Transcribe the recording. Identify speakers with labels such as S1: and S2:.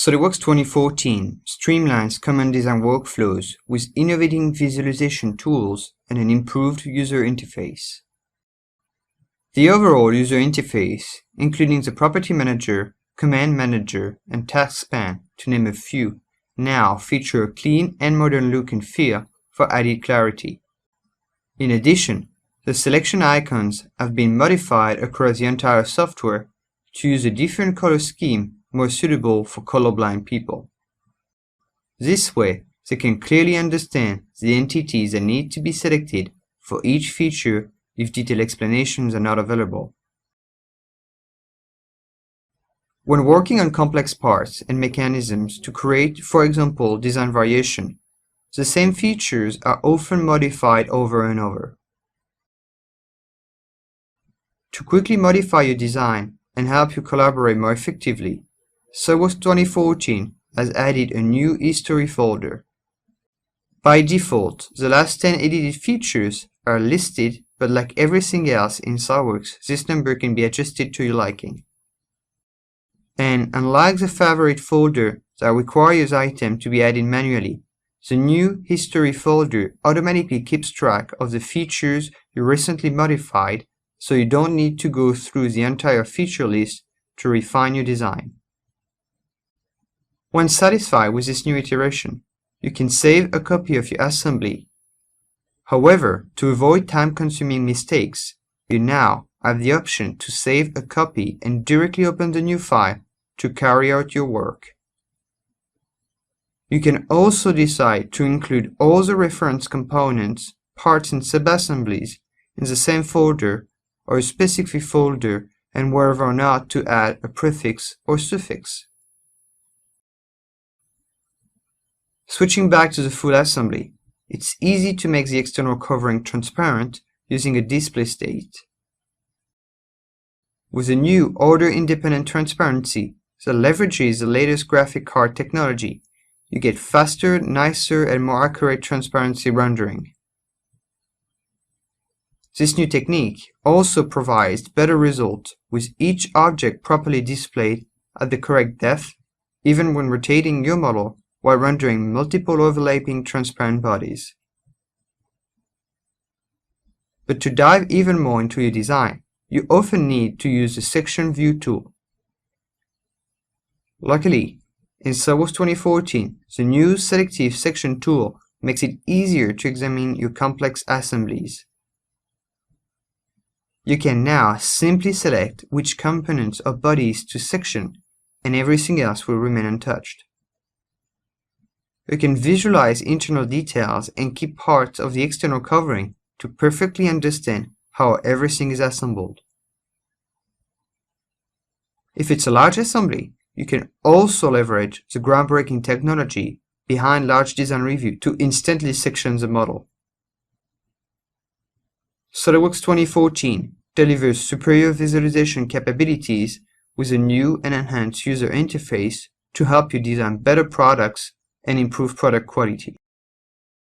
S1: SolidWorks 2014 streamlines common design workflows with innovative visualization tools and an improved user interface. The overall user interface, including the Property Manager, Command Manager, and Task Span, to name a few, now feature a clean and modern look and feel for added clarity. In addition, the selection icons have been modified across the entire software to use a different color scheme more suitable for colorblind people. This way, they can clearly understand the entities that need to be selected for each feature if detailed explanations are not available. When working on complex parts and mechanisms to create, for example, design variation, the same features are often modified over and over. To quickly modify your design and help you collaborate more effectively, SolidWorks 2014 has added a new history folder. By default, the last 10 edited features are listed, but like everything else in SolidWorks, this number can be adjusted to your liking. And unlike the favorite folder that requires items to be added manually, the new history folder automatically keeps track of the features you recently modified, so you don't need to go through the entire feature list to refine your design. Once satisfied with this new iteration, you can save a copy of your assembly. However, to avoid time-consuming mistakes, you now have the option to save a copy and directly open the new file to carry out your work. You can also decide to include all the reference components, parts and sub-assemblies in the same folder or a specific folder, and whether or not to add a prefix or suffix. Switching back to the full assembly, it's easy to make the external covering transparent using a display state. With a new order-independent transparency that leverages the latest graphic card technology, you get faster, nicer, and more accurate transparency rendering. This new technique also provides better results with each object properly displayed at the correct depth, even when rotating your model while rendering multiple overlapping transparent bodies. But to dive even more into your design, you often need to use the Section View tool. Luckily, in SolidWorks 2014, the new Selective Section tool makes it easier to examine your complex assemblies. You can now simply select which components or bodies to section, and everything else will remain untouched. You can visualize internal details and key parts of the external covering to perfectly understand how everything is assembled. If it's a large assembly, you can also leverage the groundbreaking technology behind Large Design Review to instantly section the model. SolidWorks 2014 delivers superior visualization capabilities with a new and enhanced user interface to help you design better products and improve product quality.